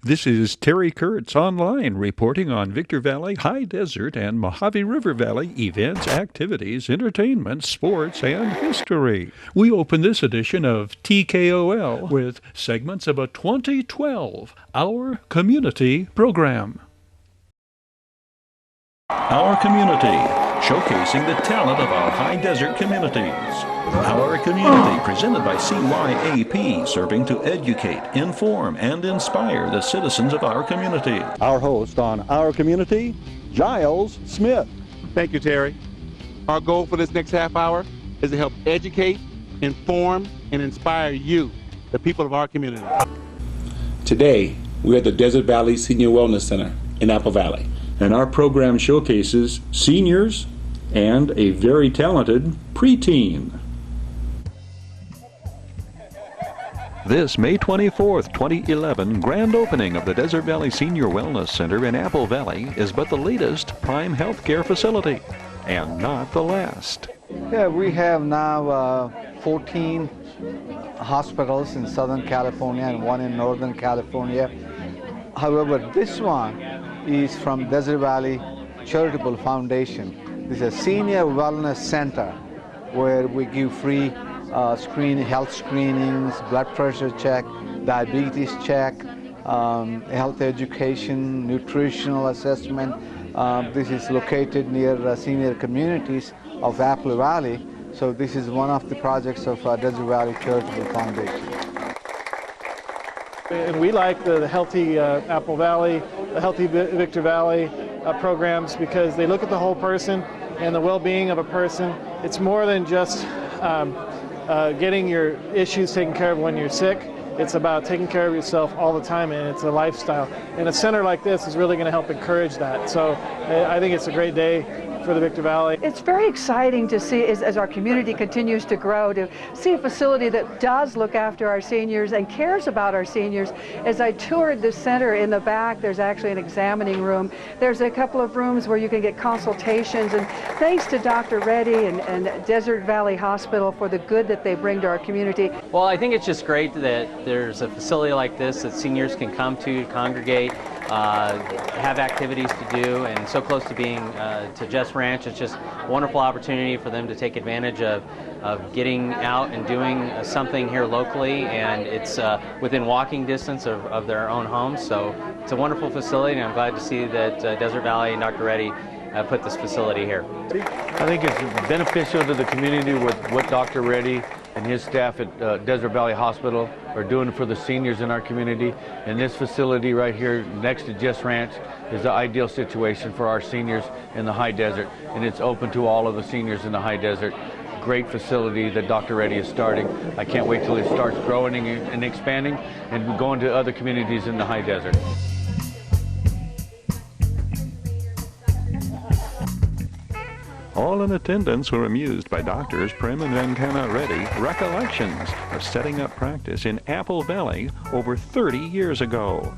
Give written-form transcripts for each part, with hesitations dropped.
This is Terry Kurtz online reporting on Victor Valley, High Desert, and Mojave River Valley events, activities, entertainment, sports, and history. We open this edition of TKOL with segments of a 2012 Our Community program. Our Community, showcasing the talent of our high desert communities. Our Community, presented by CYAP, serving to educate, inform, and inspire the citizens of our community. Our host on Our Community, Giles Smith. Thank you, Terry. Our goal for this next half hour is to help educate, inform, and inspire you, the people of our community. Today, we're at the Desert Valley Senior Wellness Center in Apple Valley. And our program showcases seniors and a very talented preteen. This May 24th, 2011, grand opening of the Desert Valley Senior Wellness Center in Apple Valley is but the latest prime healthcare facility, and not the last. Yeah, we have now 14 hospitals in Southern California and one in Northern California. However, this one is from Desert Valley Charitable Foundation. This is a senior wellness center where we give free health screenings, blood pressure check, diabetes check, health education, nutritional assessment. This is located near senior communities of Apple Valley. So this is one of the projects of Desert Valley Charitable Foundation. And we like the Healthy Apple Valley, the Healthy Victor Valley programs because they look at the whole person and the well-being of a person. It's more than just getting your issues taken care of when you're sick. It's about taking care of yourself all the time, and it's a lifestyle. And a center like this is really going to help encourage that. So I think it's a great day for the Victor Valley. It's very exciting to see, as our community continues to grow, to see a facility that does look after our seniors and cares about our seniors. As I toured the center, in the back there's actually an examining room. There's a couple of rooms where you can get consultations, and thanks to Dr. Reddy and Desert Valley Hospital for the good that they bring to our community. Well, I think it's just great that there's a facility like this that seniors can come to, congregate, have activities to do, and so close to being to Jess Ranch. It's just a wonderful opportunity for them to take advantage of getting out and doing something here locally, and it's within walking distance of their own homes. So it's a wonderful facility, and I'm glad to see that Desert Valley and Dr. Reddy put this facility here. I think it's beneficial to the community with what Dr. Reddy and his staff at Desert Valley Hospital are doing for the seniors in our community. And this facility right here next to Jess Ranch is the ideal situation for our seniors in the high desert. And it's open to all of the seniors in the high desert. Great facility that Dr. Reddy is starting. I can't wait till it starts growing and expanding and going to other communities in the high desert. All in attendance were amused by Doctors Prem and Venkana Reddy recollections of setting up practice in Apple Valley over 30 years ago.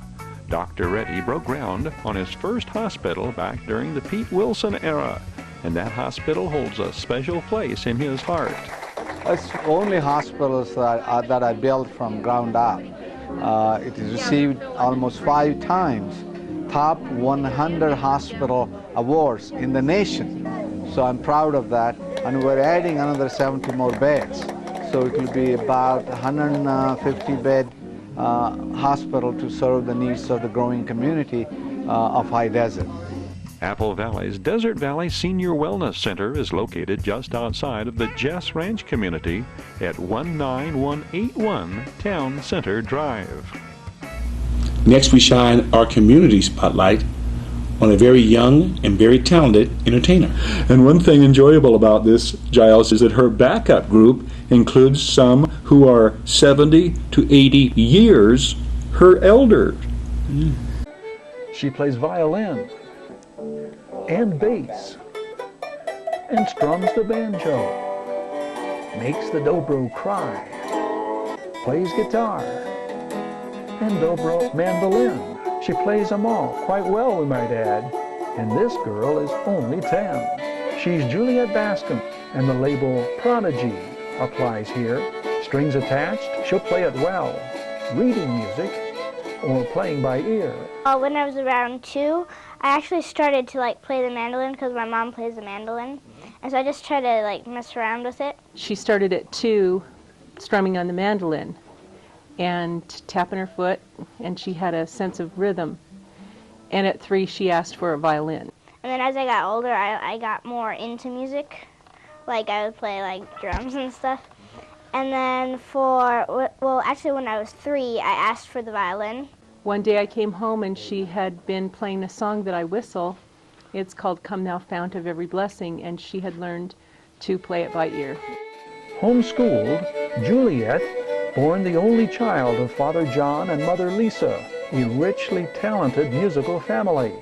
Dr. Reddy broke ground on his first hospital back during the Pete Wilson era, and that hospital holds a special place in his heart. It's only hospitals that I built from ground up. It has received almost 5 times top 100 hospital awards in the nation. So I'm proud of that, and we're adding another 70 more beds. So it will be about 150-bed hospital to serve the needs of the growing community of High Desert. Apple Valley's Desert Valley Senior Wellness Center is located just outside of the Jess Ranch community at 19181 Town Center Drive. Next, we shine our community spotlight on a very young and very talented entertainer. And one thing enjoyable about this, Giles, is that her backup group includes some who are 70 to 80 years her elder. She plays violin and bass and strums the banjo, makes the dobro cry, plays guitar and dobro mandolin. She plays them all quite well, we might add, and this girl is only 10. She's Juliet Bascom, and the label Prodigy applies here. Strings attached, she'll play it well. Reading music, or playing by ear. When I was around 2, I actually started to play the mandolin because my mom plays the mandolin. And so I just tried to mess around with it. She started at 2 strumming on the mandolin and tapping her foot, and she had a sense of rhythm. And at 3 she asked for a violin. And then as I got older, I got more into music. I would play drums and stuff. And then actually when I was 3, I asked for the violin. One day I came home and she had been playing a song that I whistle. It's called Come Thou Fount of Every Blessing, and she had learned to play it by ear. Homeschooled, Juliet, born the only child of Father John and Mother Lisa, a richly talented musical family.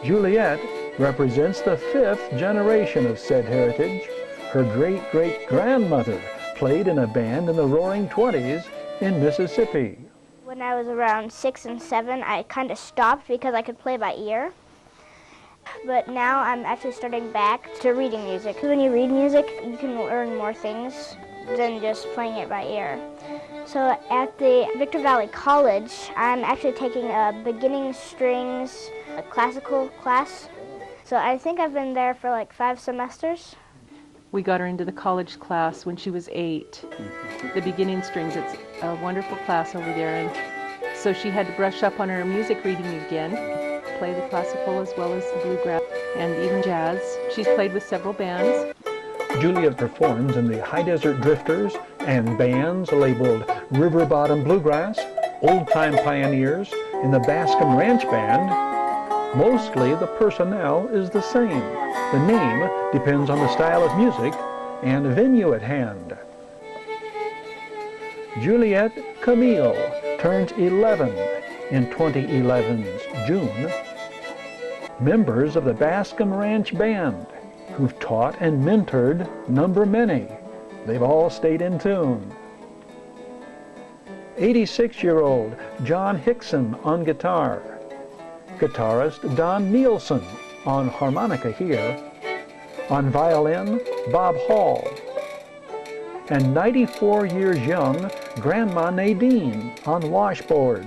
Juliet represents the 5th generation of said heritage. Her great-great-grandmother played in a band in the Roaring '20s in Mississippi. When I was around 6 and 7, I kind of stopped because I could play by ear. But now I'm actually starting back to reading music. When you read music, you can learn more things than just playing it by ear. So at the Victor Valley College, I'm actually taking a beginning strings classical class. So I think I've been there for 5 semesters. We got her into the college class when she was 8. The beginning strings, it's a wonderful class over there. And so she had to brush up on her music reading again, play the classical as well as the bluegrass and even jazz. She's played with several bands. Juliet performs in the High Desert Drifters and bands labeled River Bottom Bluegrass, Old Time Pioneers, and the Bascom Ranch Band. Mostly the personnel is the same. The name depends on the style of music and venue at hand. Juliet Camille turns 11 in 2011's June. Members of the Bascom Ranch Band, who've taught and mentored number many. They've all stayed in tune. 86-year-old John Hickson on guitar. Guitarist Don Nielsen on harmonica here. On violin, Bob Hall. And 94 years young, Grandma Nadine on washboard.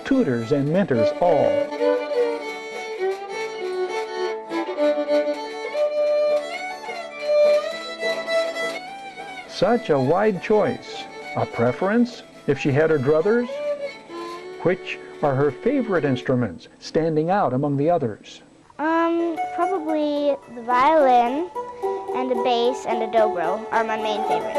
Tutors and mentors all. Such a wide choice. A preference, if she had her druthers? Which are her favorite instruments, standing out among the others? Probably the violin and the bass and the dobro are my main favorites.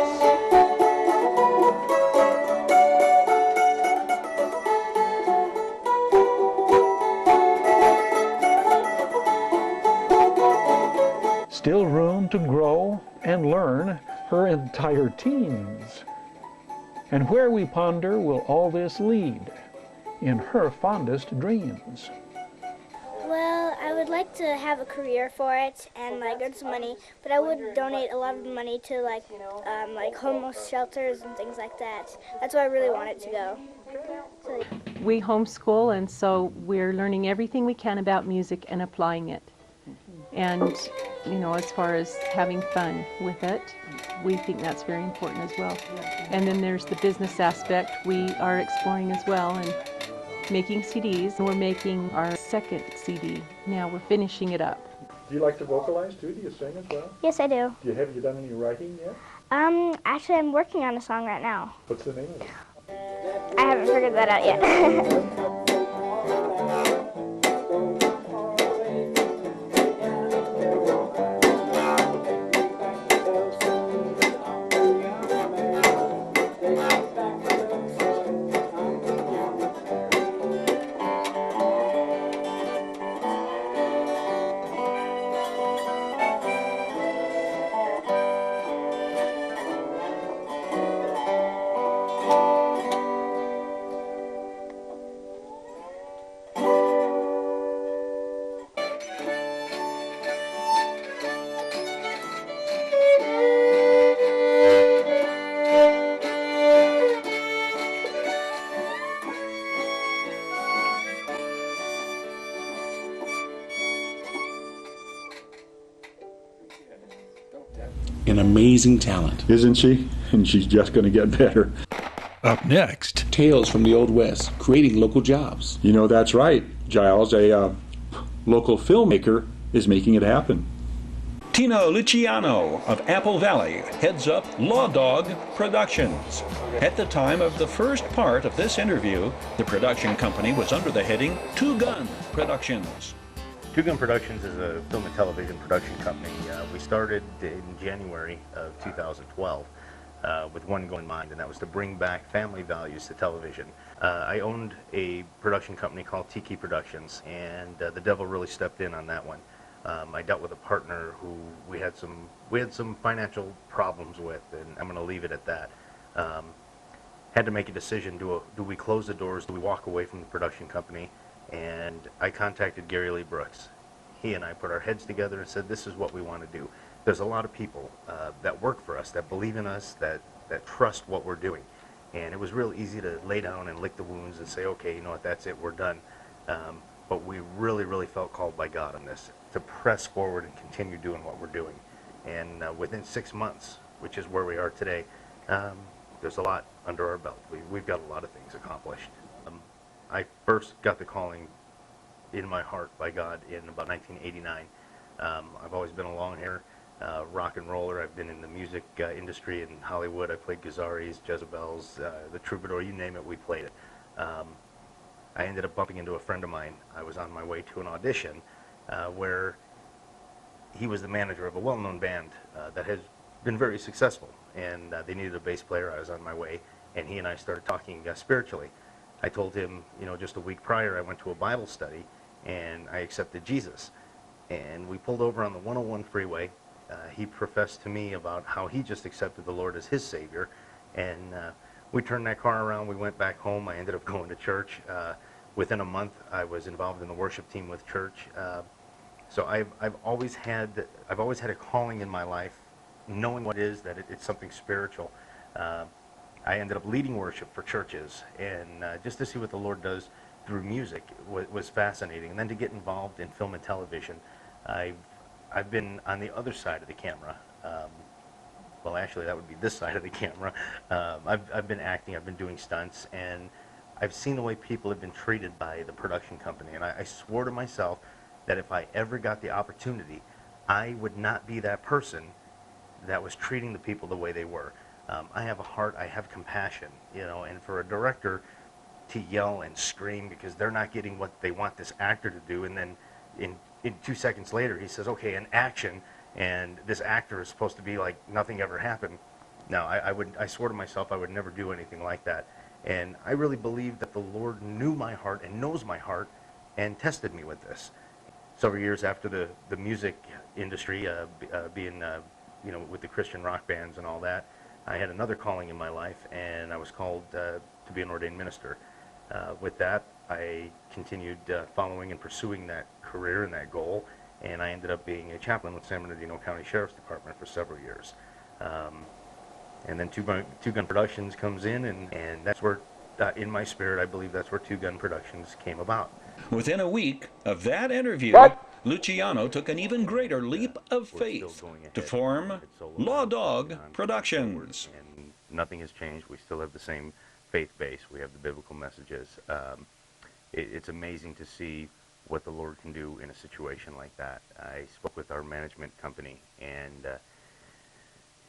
Still room to grow and learn her entire teens. And where we ponder will all this lead in her fondest dreams? Well, I would like to have a career for it and earn some money, but I would donate a lot of the money to homeless shelters and things like that. That's where I really want it to go. So, We homeschool, and so we're learning everything we can about music and applying it. And, as far as having fun with it, we think that's very important as well. And then there's the business aspect we are exploring as well, and making CDs. We're making our 2nd CD. Now we're finishing it up. Do you like to vocalize too? Do you sing as well? yes, I do. Have you done any writing yet? Actually, I'm working on a song right now. What's the name of it? I haven't figured that out yet. An amazing talent. Isn't she? And she's just going to get better. Up next, Tales from the Old West, creating local jobs. You know, that's right, Giles. A local filmmaker is making it happen. Tino Luciano of Apple Valley heads up Law Dog Productions. At the time of the first part of this interview, the production company was under the heading Two Gun Productions. Two Gun Productions is a film and television production company. We started in January of 2012 with one goal in mind, and that was to bring back family values to television. I owned a production company called TKOL Productions, and the devil really stepped in on that one. I dealt with a partner who we had some financial problems with, and I'm going to leave it at that. Had to make a decision: do we close the doors? Do we walk away from the production company? And I contacted Gary Lee Brooks. He and I put our heads together and said, this is what we want to do. There's a lot of people that work for us, that believe in us, that trust what we're doing. And it was real easy to lay down and lick the wounds and say, okay, you know what, that's it, we're done. But we really, really felt called by God on this, to press forward and continue doing what we're doing. And within 6 months, which is where we are today, there's a lot under our belt. We've got a lot of things accomplished. I first got the calling in my heart by God in about 1989. I've always been a long-hair rock and roller. I've been in the music industry in Hollywood. I played Gazzarri's, Jezebel's, the Troubadour, you name it, we played it. I ended up bumping into a friend of mine. I was on my way to an audition where he was the manager of a well-known band that has been very successful, and they needed a bass player. I was on my way, and he and I started talking spiritually. I told him, you know, just a week prior I went to a Bible study and I accepted Jesus. And we pulled over on the 101 freeway. He professed to me about how he just accepted the Lord as his Savior. And we turned that car around, we went back home. I ended up going to church. Within a month I was involved in the worship team with church. So I've always had a calling in my life, knowing what it is, that it's something spiritual. I ended up leading worship for churches, and just to see what the Lord does through music was fascinating. And then to get involved in film and television, I've been on the other side of the camera. Well, actually, that would be this side of the camera. I've been acting, I've been doing stunts, and I've seen the way people have been treated by the production company. And I swore to myself that if I ever got the opportunity, I would not be that person that was treating the people the way they were. I have a heart, I have compassion, you know, and for a director to yell and scream because they're not getting what they want this actor to do, and then in 2 seconds later he says, okay, in action, and this actor is supposed to be like nothing ever happened. No, I swore to myself I would never do anything like that. And I really believe that the Lord knew my heart and knows my heart and tested me with this. Several years after the music industry, being you know, with the Christian rock bands and all that, I had another calling in my life, and I was called to be an ordained minister. With that, I continued following and pursuing that career and that goal, and I ended up being a chaplain with San Bernardino County Sheriff's Department for several years. And then Two Gun Productions comes in, and that's where, in my spirit, I believe that's where Two Gun Productions came about. Within a week of that interview, Luciano took an even greater leap of faith to form Law Dog Productions. And nothing has changed. We still have the same faith base. We have the biblical messages. It's amazing to see what the Lord can do in a situation like that. I spoke with our management company, and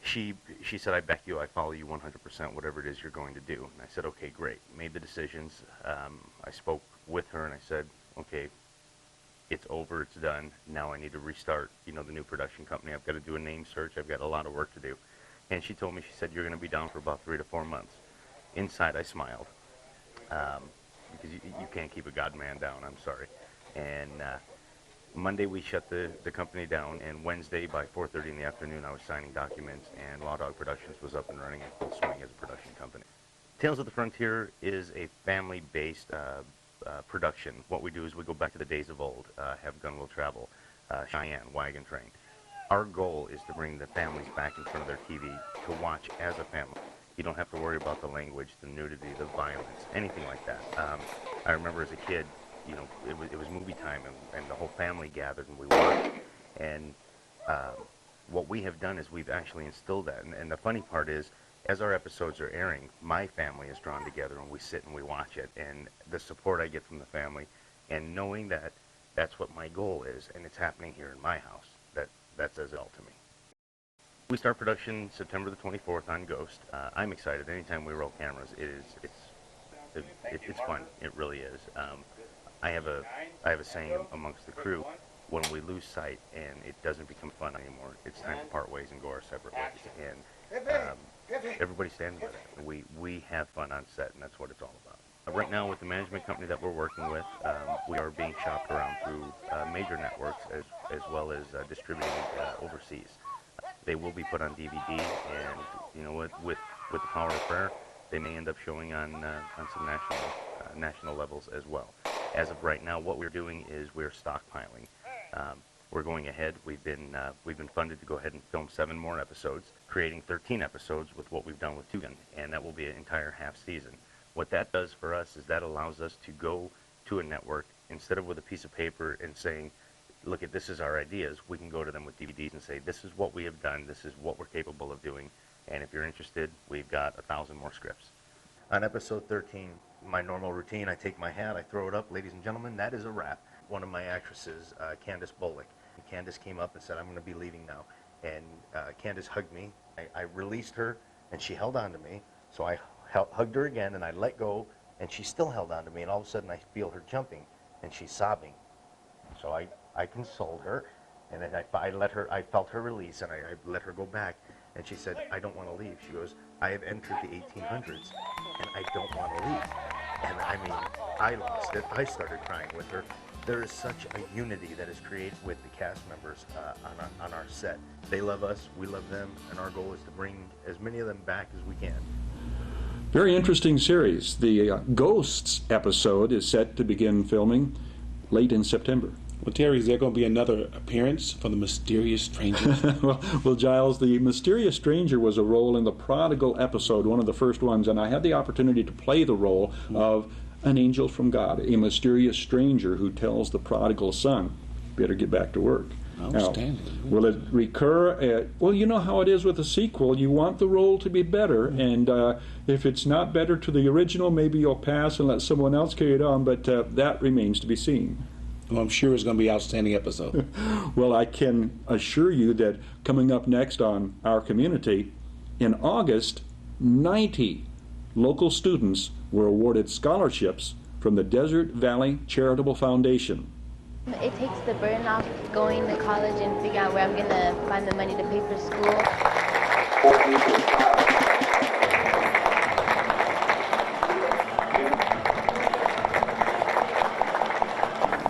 she said, I back you, I follow you 100%, whatever it is you're going to do. And I said, okay, great. Made the decisions. I spoke with her, and I said, okay, it's over, it's done. Now I need to restart, you know, the new production company. I've got to do a name search. I've got a lot of work to do. And she told me, she said, you're going to be down for about 3 to 4 months. Inside, I smiled, because you can't keep a God-man down, I'm sorry. And Monday, we shut the company down, and Wednesday, by 4:30 in the afternoon, I was signing documents, and Law Dog Productions was up and running in full swing as a production company. Tales of the Frontier is a family-based production. What we do is we go back to the days of old, Have Gun Will Travel, Cheyenne, Wagon Train. Our goal is to bring the families back in front of their TV to watch as a family. You don't have to worry about the language, the nudity, the violence, anything like that. I remember as a kid, you know, it was movie time, and the whole family gathered and we watched. And what we have done is we've actually instilled that. And the funny part is, As our episodes are airing, my family is drawn together and we sit and we watch it, and the support I get from the family, and knowing that that's what my goal is, and it's happening here in my house, that says it all to me. We start production September the 24th on Ghost. I'm excited. Anytime we roll cameras, it's fun. It really is. I have a saying amongst the crew: when we lose sight and it doesn't become fun anymore, it's time to part ways and go our separate ways. And everybody stands by that. We have fun on set, and that's what it's all about. Right now, with the management company that we're working with, we are being shopped around through major networks as well as distributing overseas. They will be put on DVD, and you know, with the power of prayer, they may end up showing on some national levels as well. As of right now, what we're doing is we're stockpiling. We're going ahead. We've been funded to go ahead and film 7 more episodes, creating 13 episodes with what we've done with Tugan, and that will be an entire half season. What that does for us is that allows us to go to a network instead of with a piece of paper and saying, look, this is our ideas. We can go to them with DVDs and say, this is what we have done, this is what we're capable of doing, and if you're interested, we've got 1,000 more scripts. On episode 13, my normal routine, I take my hat, I throw it up, ladies and gentlemen, that is a wrap. One of my actresses, Candace Bullock, Candace came up and said, I'm going to be leaving now, and Candace hugged me. I released her, and she held on to me, so I hugged her again, and I let go, and she still held on to me, and all of a sudden I feel her jumping, and she's sobbing. So I consoled her, and then I felt her release, and I let her go back, and she said, I don't want to leave. She goes, I have entered the 1800s, and I don't want to leave. And I mean, I lost it. I started crying with her. There is such a unity that is created with the cast members on our set. They love us, we love them, and our goal is to bring as many of them back as we can. Very interesting series. The Ghosts episode is set to begin filming late in September. Well, Terry, is there going to be another appearance for the Mysterious Stranger? Well, Giles, the Mysterious Stranger was a role in the Prodigal episode, one of the first ones, and I had the opportunity to play the role of an angel from God, a mysterious stranger who tells the prodigal son, better get back to work. Outstanding. Now, will it recur? Well, you know how it is with a sequel. You want the role to be better, and if it's not better to the original, maybe you'll pass and let someone else carry it on, but that remains to be seen. Well, I'm sure it's going to be an outstanding episode. Well, I can assure you that coming up next on Our Community, in August, 90 local students were awarded scholarships from the Desert Valley Charitable Foundation. It takes the burden off going to college and figuring out where I'm going to find the money to pay for school.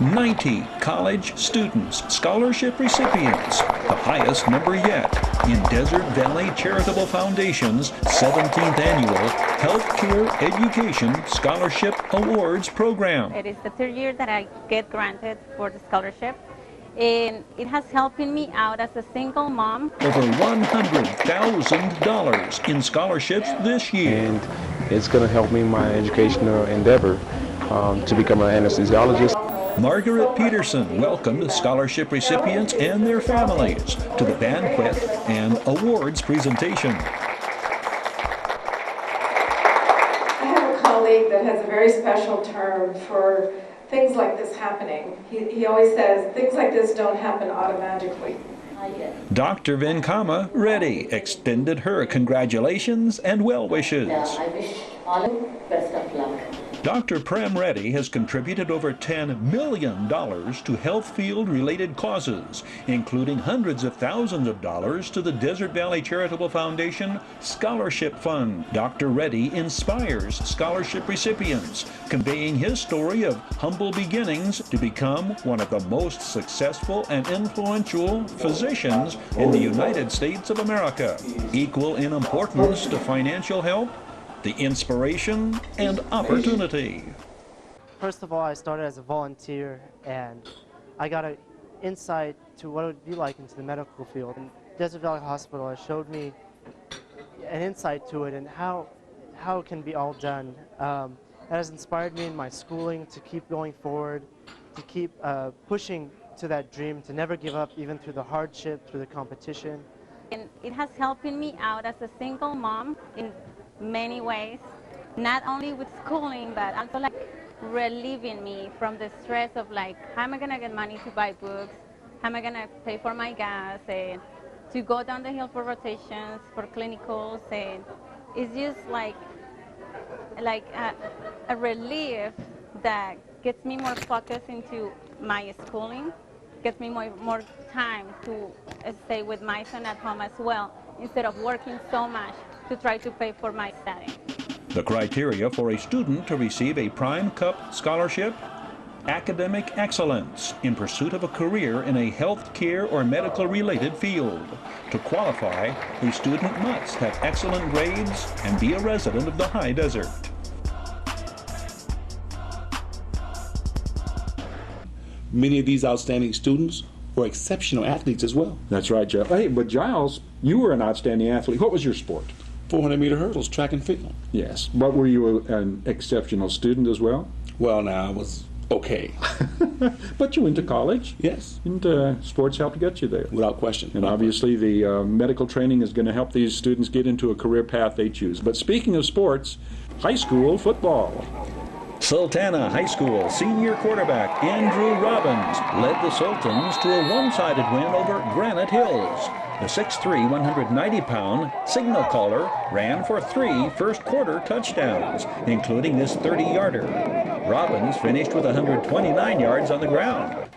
90 college students, scholarship recipients, the highest number yet in Desert Valley Charitable Foundation's 17th annual Healthcare Education Scholarship Awards Program. It is the 3rd year that I get granted for the scholarship, and it has helped me out as a single mom. Over $100,000 in scholarships this year. And it's going to help me in my educational endeavor to become an anesthesiologist. Margaret Peterson welcomed scholarship recipients and their families to the banquet and awards presentation. I have a colleague that has a very special term for things like this happening. He always says, things like this don't happen automatically. Dr. Venkama Reddy extended her congratulations and well wishes. I wish all of you best of luck. Dr. Prem Reddy has contributed over $10 million to health field-related causes, including hundreds of thousands of dollars to the Desert Valley Charitable Foundation Scholarship Fund. Dr. Reddy inspires scholarship recipients, conveying his story of humble beginnings to become one of the most successful and influential physicians in the United States of America. Equal in importance to financial help, the inspiration and opportunity. First of all, I started as a volunteer, and I got an insight to what it would be like into the medical field. And Desert Valley Hospital has showed me an insight to it and how it can be all done. That has inspired me in my schooling to keep going forward, to keep pushing to that dream, to never give up even through the hardship, through the competition. And it has helped me out as a single mom in many ways, not only with schooling, but also like relieving me from the stress of like, how am I gonna get money to buy books? How am I gonna pay for my gas and to go down the hill for rotations, for clinicals? And it's just like a relief that gets me more focused into my schooling, gets me more time to stay with my son at home as well, instead of working so much to try to pay for my study. The criteria for a student to receive a Prime Cup scholarship: academic excellence in pursuit of a career in a health care or medical related field. To qualify, a student must have excellent grades and be a resident of the high desert. Many of these outstanding students were exceptional athletes as well. That's right, Jeff. Hey, but Giles, you were an outstanding athlete. What was your sport? 400-meter hurdles, track and field. Yes. But were you an exceptional student as well? Well, now, I was okay. But you went to college? Yes. And sports helped get you there? Without question. And obviously the medical training is going to help these students get into a career path they choose. But speaking of sports, high school football. Sultana High School senior quarterback Andrew Robbins led the Sultans to a one-sided win over Granite Hills. The 6'3", 190-pound signal caller ran for 3 first-quarter touchdowns, including this 30-yarder. Robbins finished with 129 yards on the ground.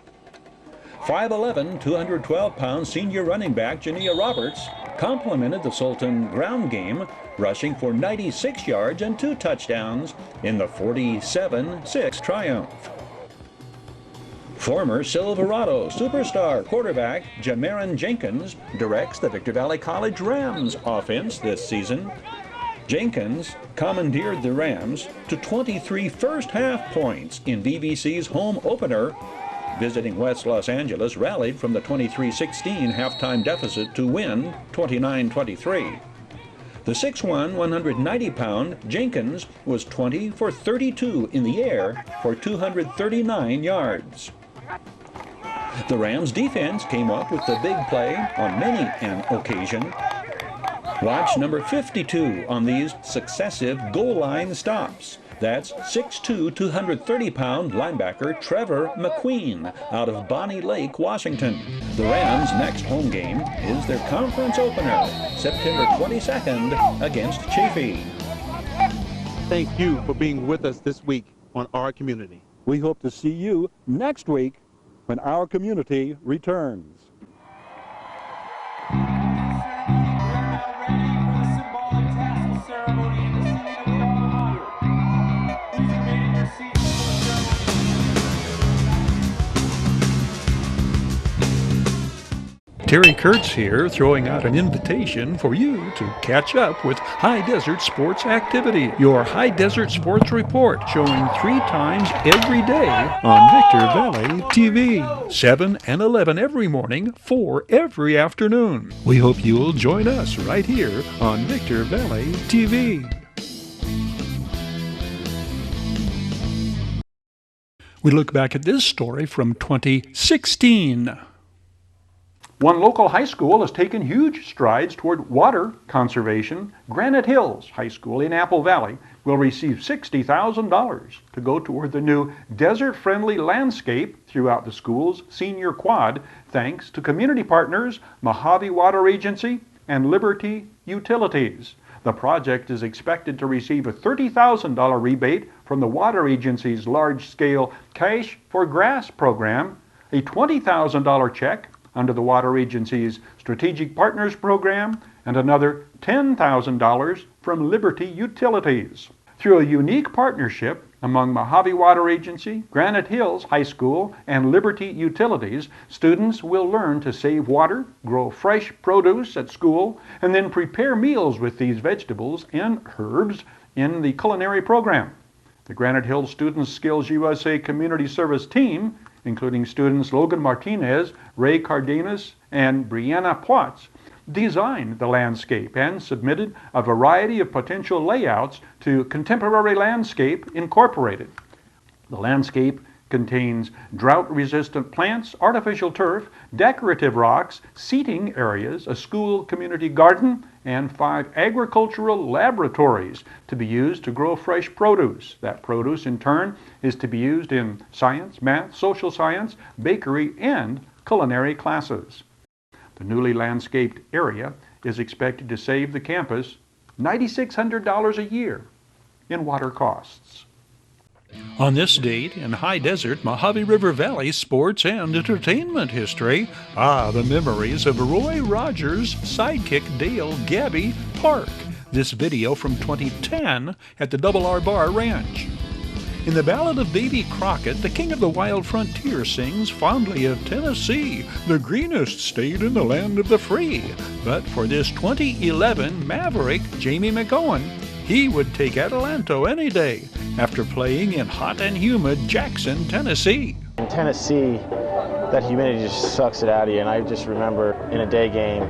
5'11", 212-pound senior running back Jania Roberts complemented the Sultan ground game, rushing for 96 yards and 2 touchdowns in the 47-6 triumph. Former Silverado superstar quarterback Jamaron Jenkins directs the Victor Valley College Rams offense this season. Jenkins commandeered the Rams to 23 first-half points in VVC's home opener. Visiting West Los Angeles rallied from the 23-16 halftime deficit to win 29-23. The 6'1", 190-pound Jenkins was 20 for 32 in the air for 239 yards. The Rams defense came up with the big play on many an occasion. Watch number 52 on these successive goal line stops. That's 6'2", 230-pound linebacker Trevor McQueen out of Bonnie Lake, Washington. The Rams' next home game is their conference opener, September 22nd against Chaffee. Thank you for being with us this week on Our Community. We hope to see you next week when Our Community returns. Terry Kurtz here, throwing out an invitation for you to catch up with High Desert Sports Activity, your High Desert Sports Report, showing 3 times every day on Victor Valley TV, 7 and 11 every morning, 4 every afternoon. We hope you'll join us right here on Victor Valley TV. We look back at this story from 2016. One local high school has taken huge strides toward water conservation. Granite Hills High School in Apple Valley will receive $60,000 to go toward the new desert-friendly landscape throughout the school's senior quad, thanks to community partners Mojave Water Agency and Liberty Utilities. The project is expected to receive a $30,000 rebate from the Water Agency's large-scale Cash for Grass program, a $20,000 check under the Water Agency's Strategic Partners Program, and another $10,000 from Liberty Utilities. Through a unique partnership among Mojave Water Agency, Granite Hills High School, and Liberty Utilities, students will learn to save water, grow fresh produce at school, and then prepare meals with these vegetables and herbs in the culinary program. The Granite Hills Students Skills USA Community Service team, including students Logan Martinez, Ray Cardenas, and Brianna Potts, designed the landscape and submitted a variety of potential layouts to Contemporary Landscape Incorporated. The landscape contains drought-resistant plants, artificial turf, decorative rocks, seating areas, a school community garden, and 5 agricultural laboratories to be used to grow fresh produce. That produce, in turn, is to be used in science, math, social science, bakery, and culinary classes. The newly landscaped area is expected to save the campus $9,600 a year in water costs. On this date in high desert Mojave River Valley sports and entertainment history, the memories of Roy Rogers' sidekick Dale Gabby Park. This video from 2010 at the Double R Bar Ranch. In the Ballad of Davy Crockett, the king of the wild frontier sings fondly of Tennessee, the greenest state in the land of the free. But for this 2011 Maverick, Jamie McGowan, he would take Adelanto any day after playing in hot and humid Jackson, Tennessee. In Tennessee, that humidity just sucks it out of you, and I just remember in a day game,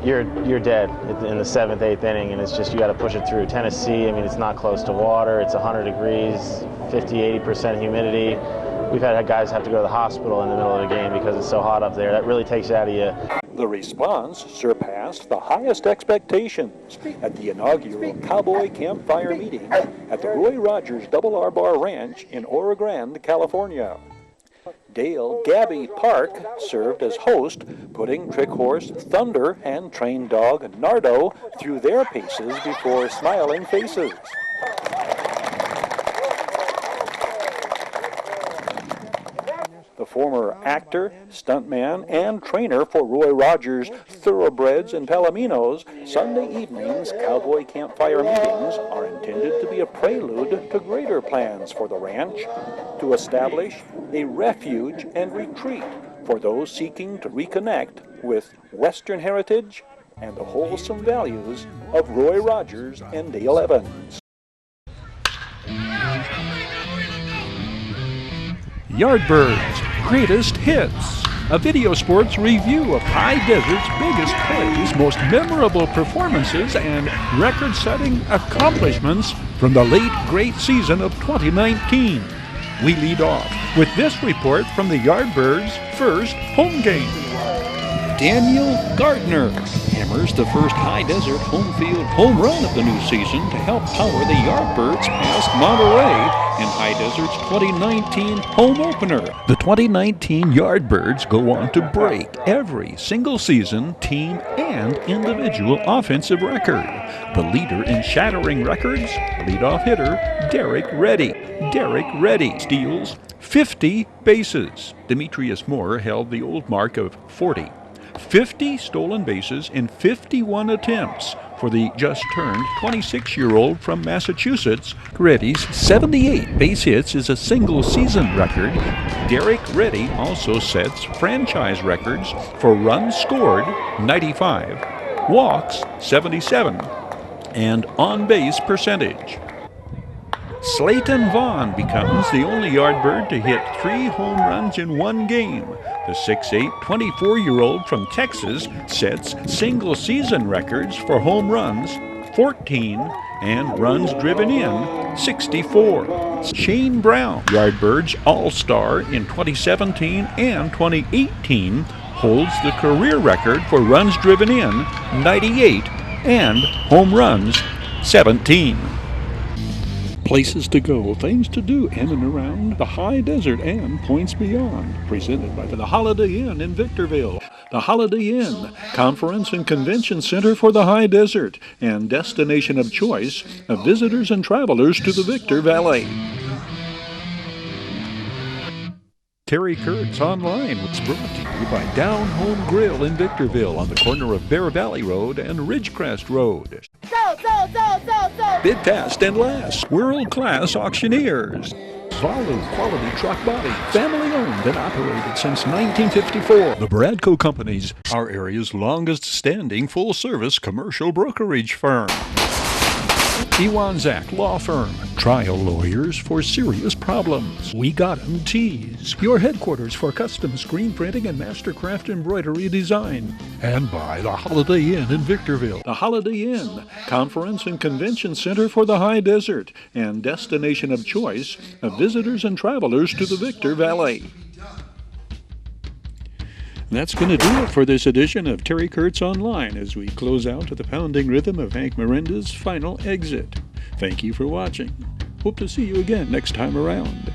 you're dead in the 7th, 8th inning, and it's just you got to push it through. Tennessee, I mean, it's not close to water, it's 100 degrees, 50-80% humidity. We've had guys have to go to the hospital in the middle of the game because it's so hot up there. That really takes it out of you. The response surpassed the highest expectations at the inaugural Cowboy Campfire meeting at the Roy Rogers Double R Bar Ranch in Oro Grande, California. Dale Gabby Park served as host, putting trick horse Thunder and trained dog Nardo through their paces before smiling faces. The former actor, stuntman, and trainer for Roy Rogers' Thoroughbreds and Palominos, Sunday evenings Cowboy Campfire meetings are intended to be a prelude to greater plans for the ranch to establish a refuge and retreat for those seeking to reconnect with Western heritage and the wholesome values of Roy Rogers and Dale Evans. Yardbirds Greatest Hits, a video sports review of High Desert's biggest plays, most memorable performances, and record-setting accomplishments from the late great season of 2019. We lead off with this report from the Yardbirds' first home game. Daniel Gardner hammers the first High Desert home field home run of the new season to help power the Yardbirds past Monterey in High Desert's 2019 home opener. The 2019 Yardbirds go on to break every single season, team, and individual offensive record. The leader in shattering records, leadoff hitter Derek Reddy. Derek Reddy steals 50 bases. Demetrius Moore held the old mark of 40. 50 stolen bases in 51 attempts for the just-turned 26-year-old from Massachusetts. Reddy's 78 base hits is a single-season record. Derek Reddy also sets franchise records for runs scored, 95, walks, 77, and on-base percentage. Slayton Vaughn becomes the only Yardbird to hit 3 home runs in one game. The 6'8", 24-year-old from Texas sets single-season records for home runs, 14, and runs driven in, 64. Shane Brown, Yardbirds All-Star in 2017 and 2018, holds the career record for runs driven in, 98, and home runs, 17. Places to go, things to do in and around the High Desert and points beyond. Presented by the Holiday Inn in Victorville. The Holiday Inn, conference and convention center for the High Desert and destination of choice of visitors and travelers to the Victor Valley. Terry Kurtz Online was brought to you by Down Home Grill in Victorville on the corner of Bear Valley Road and Ridgecrest Road. Bid fast and last. World-class auctioneers. Valu Quality Truck Body. Family owned and operated since 1954. The Bradco Companies, our area's longest standing full-service commercial brokerage firm. Iwanzak Law Firm, trial lawyers for serious problems. We Got 'em Tees, your headquarters for custom screen printing and mastercraft embroidery design. And by the Holiday Inn in Victorville. The Holiday Inn, conference and convention center for the high desert and destination of choice of visitors and travelers to the Victor Valley. That's going to do it for this edition of Terry Kurtz Online as we close out to the pounding rhythm of Hank Miranda's Final Exit. Thank you for watching. Hope to see you again next time around.